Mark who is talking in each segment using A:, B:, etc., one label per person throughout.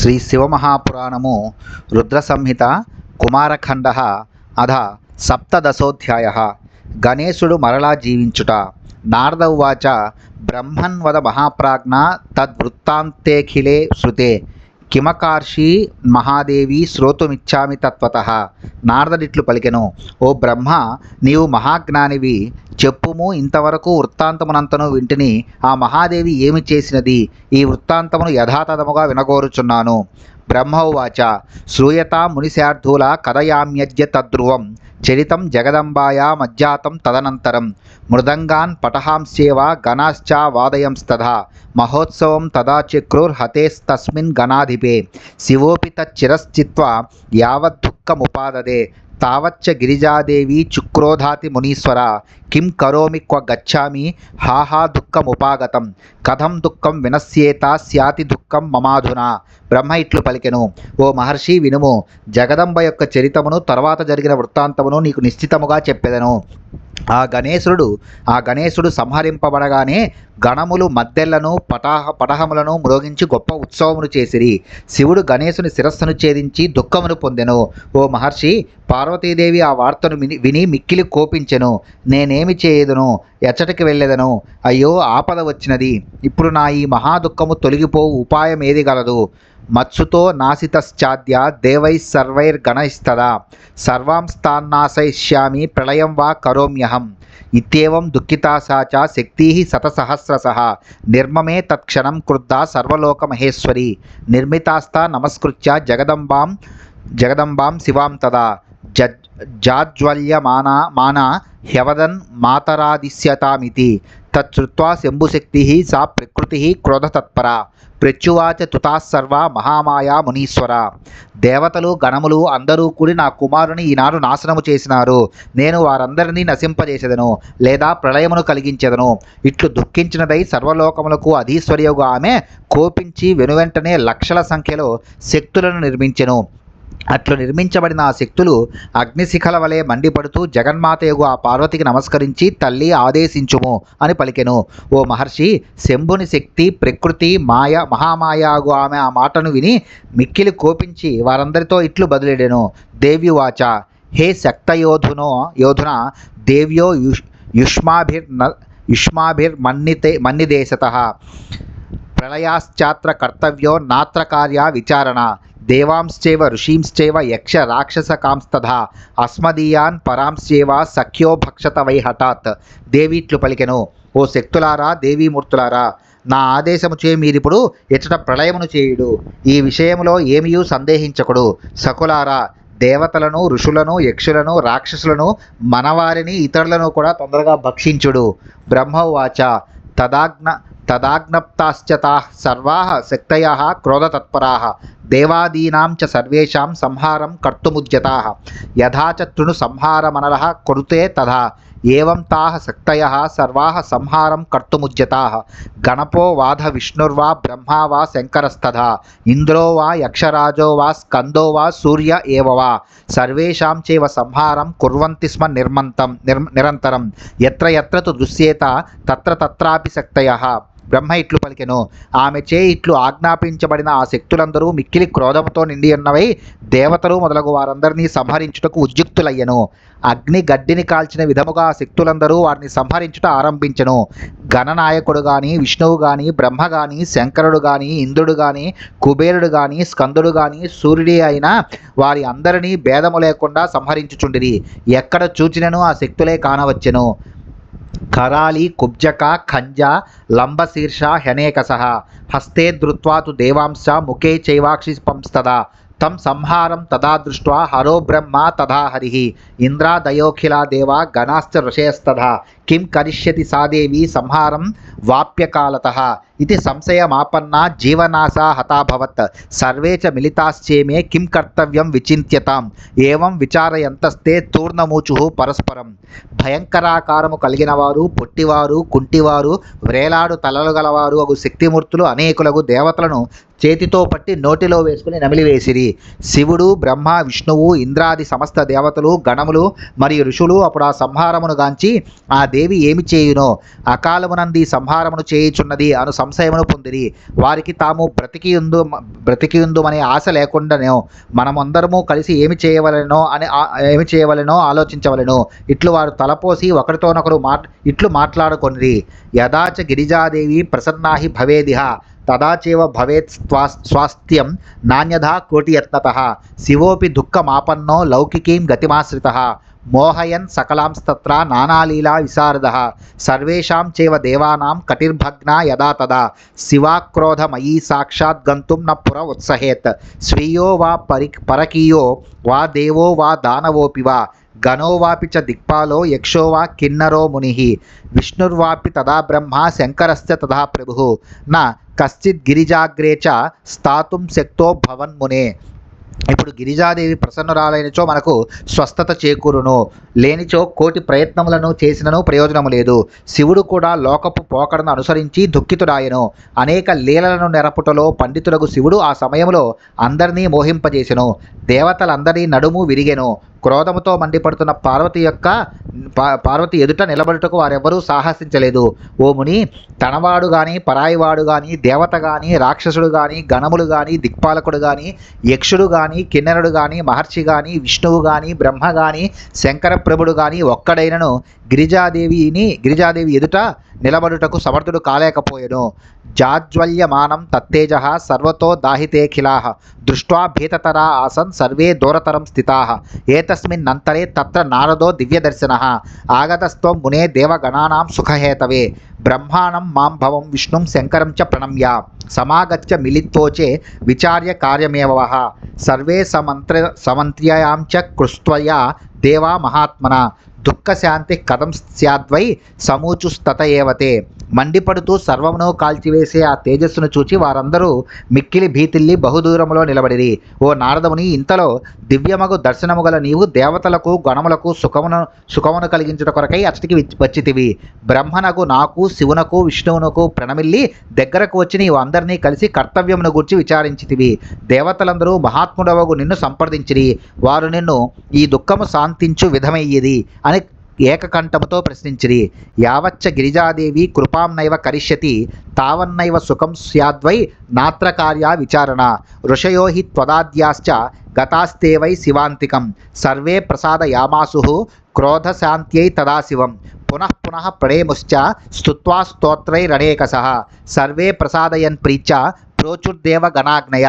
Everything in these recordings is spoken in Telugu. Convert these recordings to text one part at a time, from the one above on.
A: శ్రీ శివమహాపురాణము రుద్ర సంహిత కుమారఖండ అధ సప్తదశోధ్యాయ. గణేశుడు మరలా జీవించుట. నారద ఉవాచ బ్రహ్మన్వద మహాప్రాజ్ఞ తద్వృత్తాంతేఖిలే శృతే కిమకార్షి మహాదేవి శ్రోతుమిచ్చామి తత్వతః. నారదుడిట్లు పలికెను, ఓ బ్రహ్మ, నీవు మహాజ్ఞానివి, చెప్పుము, ఇంతవరకు వృత్తాంతమునంతను వింటిని. ఆ మహాదేవి ఏమి చేసినది? ఈ వృత్తాంతమును యథాతథముగా వినగోరుచున్నాను. బ్రహ్మోవాచ శ్రూయతా మునిశార్ధూల కథయామ్యద్య తద్ధ్రువం చరితం జగదంబాయా మజ్జాతం తదనంతరం మృదంగాన్ పటహాంస్యేవ గణాశ్చ వాదయంస్తథా మహోత్సవం తదా చక్రుర్హతేస్తస్మిన్ గణాధిపే శివోపి తచ్చిరశ్చిత్వా యావద్దుఃఖముపాదదే తావచ్చ గిరిజాదేవి చుక్రోధాతి మునీశ్వర కిం కరోమి క్వ గచ్చామి హాహా దుఃఖముపాగతం కథం దుఃఖం వినశ్యేత స్యాతి దుఃఖం మమాధునా. బ్రహ్మ ఇట్లు పలికెను, ఓ మహర్షి వినుము. జగదంబ యొక్క చరితమును తర్వాత జరిగిన వృత్తాంతమును నీకు నిశ్చితముగా చెప్పెదను. ఆ గణేశుడు సంహరింపబడగానే గణములు మద్దెలను పటహములను మ్రోగించి గొప్ప ఉత్సవమును చేసిరి. శివుడు గణేశుని శిరస్సును ఛేదించి దుఃఖమును పొందెను. ఓ మహర్షి, పార్వతీదేవి ఆ వార్తను విని మిక్కిలి కోపించెను. నేనేమి చేయదును? ఎచ్చటికి వెళ్ళెదను? అయ్యో, ఆపద వచ్చినది. ఇప్పుడు నా ఈ మహాదుఃఖము తొలగిపోవు ఉపాయం ఏది గలదు? మత్సుతో నాసితశ్చాద్య దేవైస్సర్వైర్గణైస్తదా సర్వాంస్తాన్నాశయిష్యామి ప్రళయం వా కరోమ్యహం ఇత్యేవం దుఃఖితా సా చ శక్తి శతసహస్రశః నిర్మమే తత్క్షణం క్రుద్ధా సర్వలోకమహేశ్వరి నిర్మితాస్తా నమస్కృత్య జగదంబాం శివాం తదా జాజ్వల్యమానా హ్యవదన్ మాతరాదిశ్యతామితి తచ్చుత్వా శంభుశక్తి సా ప్రకృతి క్రోధతత్పరా ప్రత్యువాచ తుతాస్సర్వా మహామాయా మునీశ్వర. దేవతలు గణములు అందరూ కూడి నా కుమారుని ఈనాడు నాశనము చేసినారు. నేను వారందరినీ నశింపజేసేదను లేదా ప్రళయమును కలిగించెదను. ఇట్లు దుఃఖించినదై సర్వలోకములకు అధీశ్వర్యగు ఆమె కోపించి వెనువెంటనే లక్షల సంఖ్యలో శక్తులను నిర్మించెను. అట్లు నిర్మించబడిన ఆ శక్తులు అగ్నిశిఖల వలె మండిపడుతూ జగన్మాతయగు ఆ పార్వతికి నమస్కరించి, తల్లి ఆదేశించుము అని పలికెను. ఓ మహర్షి, శంభుని శక్తి ప్రకృతి మహామాయాగు ఆమె ఆ మాటను విని మిక్కిలి కోపించి వారందరితో ఇట్లు బదులెడెను. దేవ్యువాచ హే శక్తయోధున దేవ్యో యుష్మాభిర్మన్నిదేశతః ప్రళయాశ్చాత్ర కర్తవ్యో నాత్ర కార్య విచారణ దేవాంశ్చైవ ఋషీంశ్చైవ యక్ష రాక్షసకాంస్తథా అస్మదీయాన్ పరాంశ్చైవ సఖ్యో భక్షత వై హఠాత్. దేవీట్లు పలికెను, ఓ శక్తులారా, దేవీమూర్తులారా, నా ఆదేశముచే మీరిప్పుడు ఇచ్చట ప్రళయమును చేయుడు. ఈ విషయములో ఏమియూ సందేహించకుడు. సకులారా, దేవతలను, ఋషులను, యక్షులను, రాక్షసులను, మనవారిని, ఇతరులను కూడా తొందరగా భక్షించుడు. బ్రహ్మోవాచ తదాజ్ఞప్తాశ్చ తాః సర్వాః శక్తయః క్రోధతత్పరాః దేవాదీనాం చ సర్వేషాం సంహారం కర్తుముద్యతాః యథా చ తృణు సంహారమనరః కురుతే తథా ఏవం తాః శక్తయః సర్వాః సంహారం కర్తుముద్యతాః గణపో వాధ విష్ణుర్వా బ్రహ్మా వా శంకరస్తథా ఇంద్రో వా యక్షరాజో వా స్కందో వా సూర్య ఏవ వా సర్వేషాం చైవ సంహారం కుర్వంతి స్మ నిరంతరం యత్ర యత్ర తు దృశ్యేత తత్ర తత్రాపి శక్తయః. బ్రహ్మ ఇట్లు పలికెను, ఆమెచే ఇట్లు ఆజ్ఞాపించబడిన ఆ శక్తులందరూ మిక్కిలి క్రోధముతో నిండి ఉన్నవై దేవతలు మొదలగు వారందరినీ సంహరించుటకు ఉద్యుక్తులయ్యను. అగ్ని గడ్డిని కాల్చిన విధముగా ఆ శక్తులందరూ వారిని సంహరించుట ఆరంభించెను. గణనాయకుడు గాని, విష్ణువు గాని, బ్రహ్మ గాని, శంకరుడు గాని, ఇంద్రుడు గాని, కుబేరుడు గాని, స్కందుడు గాని, సూర్యుడి అయినా వారి అందరినీ భేదము లేకుండా సంహరించుచుండిరి. ఎక్కడ చూచినను ఆ శక్తులే కానవచ్చెను. కరాళి కుబ్జక ఖంజ లంబశీర్ష హ్యనేకసః హస్తే ధృత్వా తు దేవాంశ ముఖే చైవాక్షిపంస్తదా తం సంహారం తదా దృష్ట్వా హరో బ్రహ్మ తథా హరిః ఇంద్రాదయోఖిలా దేవా గణాశ్చ ఋషయస్తథా కిం కరిష్యతి సా దేవి సంహారం వాప్యకాలతః ఇది సంశయమాపన్నా జీవనాశా హతాభవత్ సర్వే చ మిలితాశ్చేమే కిం కర్తవ్యం విచింత్యతాం ఏవం విచారయంతస్తే తూర్ణమూచుః పరస్పరం. భయంకరాకారము కలిగిన వారు, పొట్టివారు, కుంటివారు, వ్రేలాడు తలలు గలవారు అగు శక్తిమూర్తులు అనేకులగు దేవతలను చేతితో పట్టి నోటిలో వేసుకుని నమిలివేసిరి. శివుడు, బ్రహ్మ, విష్ణువు, ఇంద్రాది సమస్త దేవతలు, గణములు మరియు ఋషులు అప్పుడు ఆ సంహారమును గాంచి ఆ దేవి ఏమి చేయునో అకాలమునంది సంహారమును చేయుచున్నది అను సంశయమును పొందిరి. వారికి తాము బ్రతికియుందుమనే ఆశ లేకుండానో మనమందరము కలిసి ఏమి చేయవలెనో ఆలోచించవలెను. ఇట్లు వారు తలపోసి ఒకరితోనొకరు ఇట్లు మాట్లాడుకొనిరి. యదాచ గిరిజాదేవి ప్రసన్నాహి భవేదిహ తదాచేవ భవేత్ స్వాస్థ్యం నాణ్యథా కోటియత్నతః శివోపి దుఃఖమాపన్నో లౌకికీం గతిమాశ్రితః మోహయన్ సకలాంస్తత్ర నానాలీలా విశారదః సర్వేషాం చేవ దేవానాం కటిర్భగ్నా యదా తదా శివాక్రోధమయీ సాక్షాత్ గంతుం న పుర ఉత్సహేత్ స్వీయో వా పరకీయో వా దేవో వా దానవోపి వా గణో వాపి చ దిక్పాలో యక్షో వా కిన్నరో మునిః విష్ణుర్వాపి తదా బ్రహ్మ శంకరశ్చ తదా ప్రభుః న కశ్చిత్ గిరిజాగ్రే చ స్థాతుం శక్తో భవన్మునే. ఇప్పుడు గిరిజాదేవి ప్రసన్నురాలైనచో మనకు స్వస్థత చేకూరును, లేనిచో కోటి ప్రయత్నములను చేసినను ప్రయోజనము లేదు. శివుడు కూడా లోకపు పోకడను అనుసరించి దుఃఖితుడాయను. అనేక లీలలను నెరపుటలో పండితులకు శివుడు ఆ సమయంలో అందరినీ మోహింపజేసెను. దేవతలందరి నడుము విరిగెను. క్రోధముతో మండిపడుతున్న పార్వతి ఎదుట నిలబడుటకు వారెవ్వరూ సాహసించలేదు. ఓ ముని, తనవాడు గాని పరాయివాడు గాని దేవత గాని రాక్షసుడు గాని గణములు గాని దిక్పాలకుడు గాని యక్షుడు గాని కిన్నరుడు గాని మహర్షి గాని విష్ణువు గాని బ్రహ్మ గాని శంకర ప్రభుడు గాని ఒక్కడైనను గిరిజాదేవి ఎదుట నిలబడుటకు సమర్థుడు కాలేకపోయెను. జాజ్వల్యమానం తత్తేజః సర్వతో దాహితేఖిలాః దృష్ట్వా భీతతరా ఆసన్ సర్వే దూరతరం స్థితాః ఏతస్మిన్నంతరే తత్ర నారదో దివ్యదర్శనః ఆగతస్త్వం మునే దేవగణానాం సుఖహేతవే బ్రహ్మాణం మాం భవం విష్ణుం శంకరం చ ప్రణమ్య సమాగత్య మిలిత్వోచే విచార్య కార్యమేవః సర్వే సమంత్ర్యాయాం చ కృష్ట్వయా దేవా మహాత్మన దుఃఖశాంతి కథం స్యాద్వై సమూచుస్తత ఏవతే. మండిపడుతూ సర్వమును కాల్చివేసే ఆ తేజస్సును చూచి వారందరూ మిక్కిలి భీతిల్లి బహుదూరములో నిలబడిరి. ఓ నారదముని, ఇంతలో దివ్యమగు దర్శనము గల నీవు దేవతలకు గణములకు సుఖమును కలిగించుట కొరకై అచ్చటికి వచ్చితివి. బ్రహ్మనకు నాకు శివునకు విష్ణువునకు ప్రణమిల్లి దగ్గరకు వచ్చి నీవు అందరినీ కలిసి కర్తవ్యమును గూర్చి విచారించితివి. దేవతలందరూ మహాత్ముడవగు నిన్ను సంప్రదించిరి. వారు నిన్ను ఈ దుఃఖము శాంతించు విధమయ్యేది అని ఏకకంఠముతో ప్రశ్నించిరి. యావచ్చ గిరిజాదేవి కృపాం నైవ కరిష్యతి తావన్నైవ సుఖం స్యాద్వై నాత్ర కార్యా విచారణ ఋషయో హి త్వదాద్యాశ్చ గతాస్తే వై శివాంతికం సర్వే ప్రసాదయామాసుః క్రోధశాంత్యై తదా శివం పునః పునః ప్రణేముశ్చ స్తుత్వా స్తోత్రైరనేకశః సర్వే ప్రసాదయన్ ప్రీత్య ప్రోచుర్దేవ గణాగ్నయ.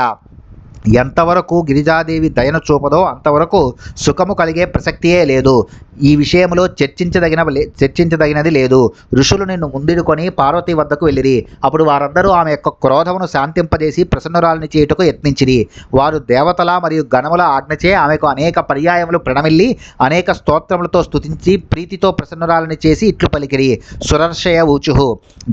A: ఎంతవరకు గిరిజాదేవి దయను చూపదో అంతవరకు సుఖము కలిగే ప్రసక్తియే లేదు. ఈ విషయంలో చర్చించదగినది లేదు. ఋషులు నిన్ను ముందిడుకొని పార్వతి వద్దకు వెళ్ళిరి. అప్పుడు వారందరూ ఆమె యొక్క క్రోధమును శాంతింపజేసి ప్రసన్నురాలిని చేయుటకు యత్నించిరి. వారు దేవతల మరియు గణముల ఆజ్ఞచే ఆమెకు అనేక పర్యాయములు ప్రణమిల్లి అనేక స్తోత్రములతో స్తుతించి ప్రీతితో ప్రసన్నురాలిని చేసి ఇట్లు పలికిరి. సురర్షయ ఊచుః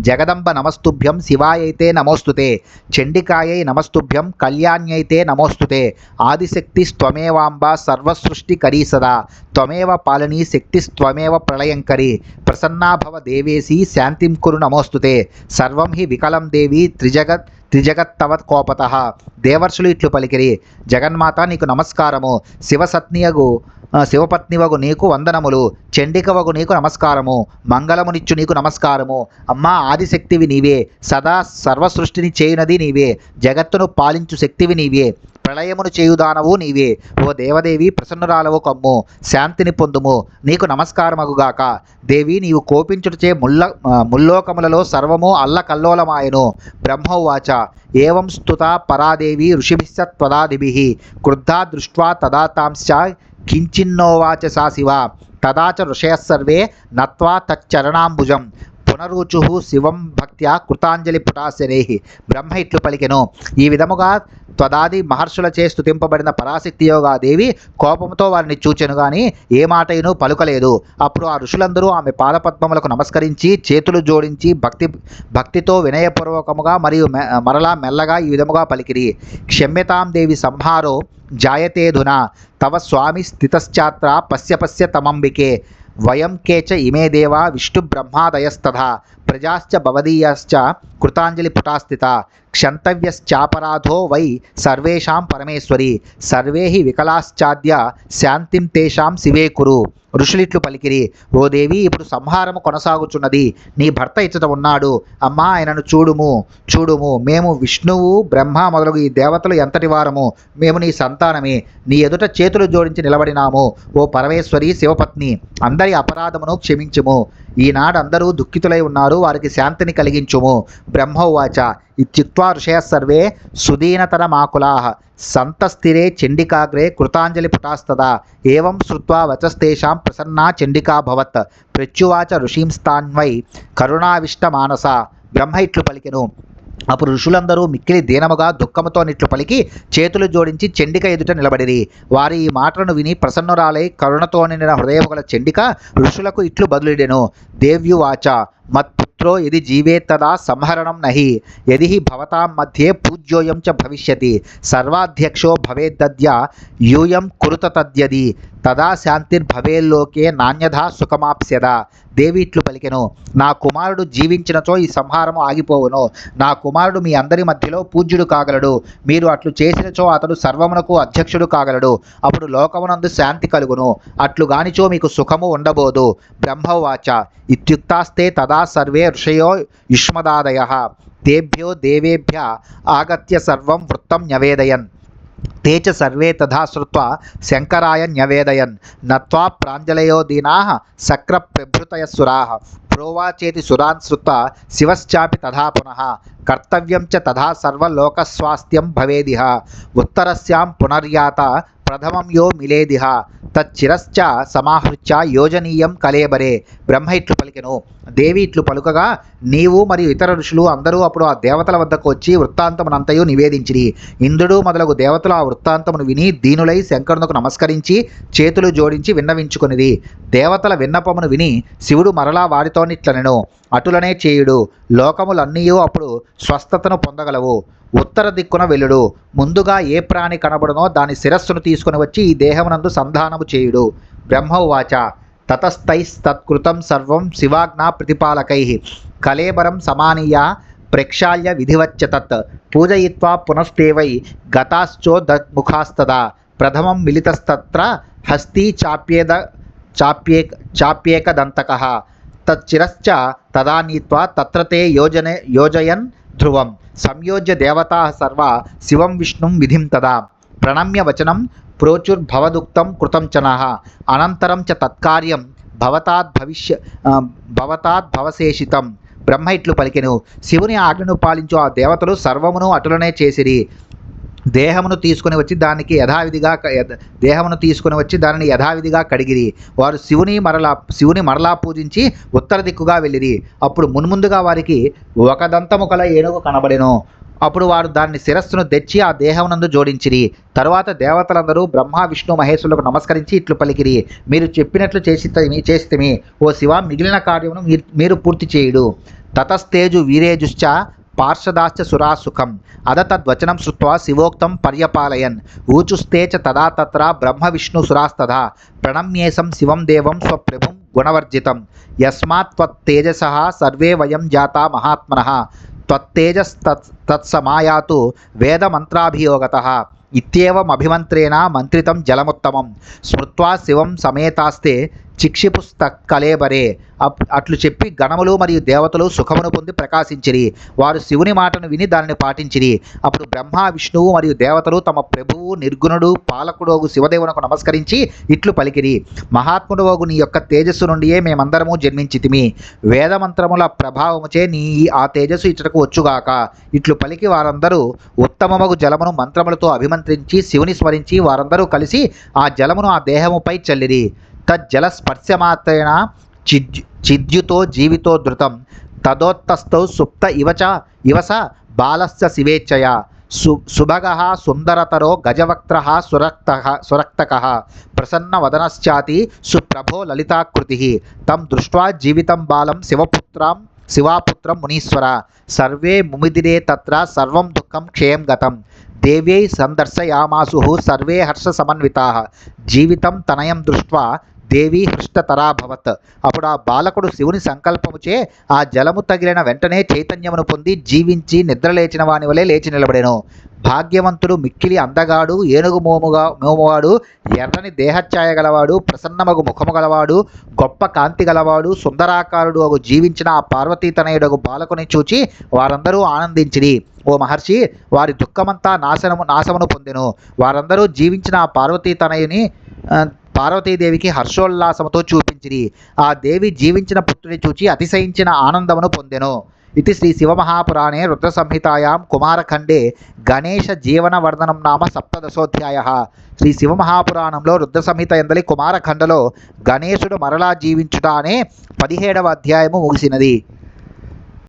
A: జగదంబ నమస్తుభ్యం శివాయైతే నమోస్తుతే చండికాయై నమస్తుభ్యం కళ్యాణ్యైతే నమోస్తుతే ఆదిశక్తి స్త్వమేవాంబ సర్వసృష్టికరీ సదా త్వమేవ పాలనీ శక్తి స్త్వమేవ ప్రళయంకరీ ప్రసన్నా భవ దేవేసి శాంతిం కురు నమోస్తుతే సర్వం హి వికలం దేవి త్రిజగత్తవ కోపతః. దేవర్షులు ఇట్లు పలికిరి. జగన్మాత నీకు నమస్కారము. శివపత్నివగు నీకు వందనములు. చండికవగు నీకు నమస్కారము. మంగళమునిచ్చు నీకు నమస్కారము. అమ్మా, ఆదిశక్తివి నీవే. సదా సర్వసృష్టిని చేయునది నీవే. జగత్తును పాలించు శక్తివి నీవే. ప్రళయమును చేయుదానవు నీవే. ఓ దేవదేవి, ప్రసన్నురాలవు కమ్ము, శాంతిని పొందుము. నీకు నమస్కారమగుగాక. దేవి, నీవు కోపించుటచే ముల్లోకములలో సర్వము అల్లకల్లోలమాయను. బ్రహ్మోవాచ ఏవం స్తుతా పరాదేవి ఋషిభిశ్చ త్వదాదిభిః క్రుద్ధా దృష్ట్వా తదా తాంశ్చ కించిన్నోవాచ సా శివ తదా చ ఋషయః సర్వే నత్వా తచ్చరణాంబుజం పునరుచుః శివం భక్త్యా కృతాంజలి పుటాశనైః. బ్రహ్మ ఇట్లు పలికెను. ఈ విధముగా త్వదాది మహర్షులచే స్తుతింపబడిన పరాశక్తియోగా దేవి కోపంతో వారిని చూచెను గాని ఏ మాటయును పలుకలేదు. అప్పుడు ఆ ఋషులందరూ ఆమె పాదపద్మములకు నమస్కరించి చేతులు జోడించి భక్తితో వినయపూర్వకముగా మరియు మరలా మెల్లగా ఈ విధముగా పలికిరి. క్షమ్యతాం దేవి సంహారో జాయతేధునా తవ స్వామి స్థితశ్చాత్ర పశ్య తమంబికే వయం కేచ ఇమే దేవా విష్ణు బ్రహ్మాదయస్తథా ప్రజాశ్చ భవదీయాశ్చ కృతాంజలి పుటాస్థిత क्षन्तव्यश्चापराधो वै सर्वेषां परमेश्वरी सर्वे हि विकलाश्चाद्य శాంతిం తేషాం శివే కురు. ఋషులిట్లు పలికిరి, ఓ దేవి, ఇప్పుడు సంహారము కొనసాగుచున్నది. నీ భర్త ఇచ్చట ఉన్నాడు. అమ్మా, ఆయనను చూడుము చూడుము. మేము విష్ణువు, బ్రహ్మ మొదలగు ఈ దేవతలు ఎంతటి వారము. మేము నీ సంతానమే. నీ ఎదుట చేతులు జోడించి నిలబడినాము. ఓ పరమేశ్వరి, శివపత్ని, అందరి అపరాధమును క్షమించుము. ఈనాడు అందరూ దుఃఖితులై ఉన్నారు, వారికి శాంతిని కలిగించుము. బ్రహ్మోవాచ ఇత్యుక్త్వా ఋషయః సర్వే సుదీనతరమాకులాః సంతస్థిరే చండికాగ్రే కృతాంజలి పుటాస్తదా ఏవం శ్రుత్వా వచస్తేషాం ప్రసన్నా చండికాభవత్ ప్రత్యువాచ ఋషీంస్తాన్వై కరుణావిష్ట మానస. బ్రహ్మ ఇట్లు పలికెను. అప్పుడు ఋషులందరూ మిక్కిలి దీనముగా దుఃఖముతో నిట్లు పలికి చేతులు జోడించి చండిక ఎదుట నిలబడిరి. వారి ఈ మాటలను విని ప్రసన్నురాలై కరుణతో నిండిన హృదయము గల చండిక ఋషులకు ఇట్లు బదులిడెను. దేవ్యువాచ మత్పుత్రో యది జీవేత్తదా సంహరణం నహి యది హి భవతాం మధ్యే పూజ్యోయం చ భవిష్యతి సర్వాధ్యక్షో భవేద్దద్య యూయం కురుత తద్యది తదా శాంతిర్భవేల్లోకే నాణ్యథా సుఖమాప్స్యద. దేవి ఇట్లు పలికెను, నా కుమారుడు జీవించినచో ఈ సంహారము ఆగిపోవును. నా కుమారుడు మీ అందరి మధ్యలో పూజ్యుడు కాగలడు. మీరు అట్లు చేసినచో అతడు సర్వమునకు అధ్యక్షుడు కాగలడు. అప్పుడు లోకమునందు శాంతి కలుగును. అట్లు గానిచో మీకు సుఖము ఉండబోదు. బ్రహ్మవాచ ఇత్యుక్తాస్తే తదా సర్వే ఋషయో యుష్మదాదయః తేభ్యో దేవేభ్య ఆగత్య సర్వం వృత్తం న్యవేదయన్. ते च सर्वे तथा श्रुत्वा शंकराय न्यवेदयन् नत्वा प्राञ्जलयो दीनाः शक्रप्रभृतयः सुराः प्रोवाचेति सुरान् श्रुत्वा शिवश्चापि तथा पुनः कर्तव्यं च तथा सर्वलोकस्वास्थ्यं भवेदिह उत्तरस्यां पुनर्याता प्रथमं यो मिलेदिह తచ్చిరశ్చ సమాహృత్య యోజనీయం కలేబరే. బ్రహ్మ ఇట్లు పలికెను. దేవి ఇట్లు పలుకగా నీవు మరియు ఇతర ఋషులు అందరూ అప్పుడు ఆ దేవతల వద్దకు వచ్చి వృత్తాంతమునంతయు నివేదించిరి. ఇంద్రుడు మొదలగు దేవతలు ఆ వృత్తాంతమును విని దీనులై శంకరునకు నమస్కరించి చేతులు జోడించి విన్నవించుకొనిరి. దేవతల విన్నపమును విని శివుడు మరలా వారితోనిట్లనెను, అటులనే చేయుడు. లోకములన్నీయూ అప్పుడు స్వస్థతను పొందగలవు. ఉత్తర దిక్కున వెలుడు. ముందుగా ఏ ప్రాణి కనబడునో దాని శిరస్సును తీసుకుని వచ్చి ఈ దేహమునందు సంధానము చేయుడు. బ్రహ్మోవాచ తతస్తైస్తత్కృతం సర్వం శివాజ్ఞా ప్రతిపాలకై కలేబరం సమానీయ ప్రేక్షాళ్య విధివచ్చ తత్ పూజయిత్వా పునస్తేవై గతాశ్చోదముఖాస్తదా ప్రథమం మిలితస్తత్ర హస్తి చాప్యేకదంతకః తచ్చిరశ్చ తదా నీత్వా తత్ర తే యోజయన్ ధ్రువం సంయోజ్య దేవతా సర్వా శివం విష్ణుం విధిం తదా ప్రణమ్య వచనం ప్రోచుర్భవదుక్తం కృతం చనః అనంతరం చ తత్కార్యం భవతాద్భవశేషితం. బ్రహ్మ ఇట్లు పలికెను. శివుని ఆజ్ఞను పాలించు ఆ దేవతలు సర్వమును అటులనే చేసిరి. దేహమును తీసుకుని వచ్చి దానిని యథావిధిగా కడిగిరి. వారు శివుని మరలా పూజించి ఉత్తర దిక్కుగా వెళ్ళిరి. అప్పుడు మున్ముందుగా వారికి ఒక దంతము కల ఏనుగు కనబడెను. అప్పుడు వారు దాన్ని శిరస్సును తెచ్చి ఆ దేహమునందు జోడించిరి. తరువాత దేవతలందరూ బ్రహ్మ విష్ణు మహేశ్వరులకు నమస్కరించి ఇట్లు పలికిరి, మీరు చెప్పినట్లు చేసితిమి. ఓ శివ, మిగిలిన కార్యమును మీరు పూర్తి చేయుడు. తతస్తేజు వీరేజుశ్చ పార్షదాశ్చ సురాసుఖం అద తద్వచనం శ్రుత్వా శివోక్తం పర్యపాలయన్ ఊచుస్తే చ తదా తత్ర బ్రహ్మ విష్ణు సురాస్తథా ప్రణమ్యేసం శివం దేవం స్వప్రభుం గుణవర్జితం యస్మాత్ త్వత్తేజసః సర్వే వయం జాతా మహాత్మనః త్వత్తేజస్తత్సమాయాతు వేదమంత్రాభియోగతః ఇత్యేవమభిమంత్రేణ మంత్రితం జలముత్తమం స్మృత్వా శివం సమేతాస్తే చిక్షిపుస్తకలేబరే. అట్లు చెప్పి గణములు మరియు దేవతలు సుఖమును పొంది ప్రకాశించిరి. వారు శివుని మాటను విని దానిని పాటించిరి. అప్పుడు బ్రహ్మ విష్ణువు మరియు దేవతలు తమ ప్రభువు నిర్గుణుడు పాలకుడోగు శివదేవునకు నమస్కరించి ఇట్లు పలికిరి, మహాత్ముడోగు నీ యొక్క తేజస్సు నుండియే మేమందరము జన్మించితిమి. వేదమంత్రముల ప్రభావముచే నీ ఆ తేజస్సు ఇచ్చటకు వచ్చుగాక. ఇట్లు పలికి వారందరూ ఉత్తమమగు జలమును మంత్రములతో అభిమంత్రించి శివుని స్మరించి వారందరూ కలిసి ఆ జలమును ఆ దేహముపై చల్లిరి. తజ్జల స్పర్శమాత్రేణ చిద్యుతో జీవితో ధృతం తదోత్తస్థౌ సుప్త ఇవస బాలస్య శివేచ్ఛయ సుభగః సుందరతరో గజవక్త్రః సురక్తకః ప్రసన్నవదనశ్చాతి సుప్రభో లలితాకృతిః తం దృష్ట్వా జీవితం బాలం శివాపుత్రం మునీశ్వర సర్వే ముమిదిరే తత్ర సర్వం దుఃఖం క్షయం గతం దేవ్యై సందర్శయామాసుః సర్వే హర్ష సమన్వితాః జీవితం తనయం దృష్ట్వా దేవి హృష్టతరాభవత్. అప్పుడు ఆ బాలకుడు శివుని సంకల్పముచే ఆ జలము తగిలిన వెంటనే చైతన్యమును పొంది జీవించి నిద్రలేచిన వాని వలె లేచి నిలబడెను. భాగ్యవంతుడు మిక్కిలి అందగాడు, ఏనుగు మోమువాడు, ఎర్రని దేహఛాయ గలవాడు, ప్రసన్నమగు ముఖము గలవాడు, గొప్ప కాంతి గలవాడు, సుందరాకారుడు అగు జీవించిన ఆ పార్వతీతనయుడగు బాలకుని చూచి వారందరూ ఆనందించిరి. ఓ మహర్షి, వారి దుఃఖమంతా నాశమును పొందెను. వారందరూ జీవించిన ఆ పార్వతీదేవికి హర్షోల్లాసముతో చూపించిరి. ఆ దేవి జీవించిన పుత్రుని చూచి అతిశయించిన ఆనందమును పొందెను. ఇది శ్రీ శివమహాపురాణే రుద్ర సంహితాయాం కుమారఖండే గణేశ జీవనవర్ధనం నామ సప్తదశోధ్యాయ. శ్రీ శివమహాపురాణంలో రుద్ర సంహిత ఎందలి కుమారఖండలో గణేశుడు మరలా జీవించుట అనే 17వ అధ్యాయము ముగిసినది.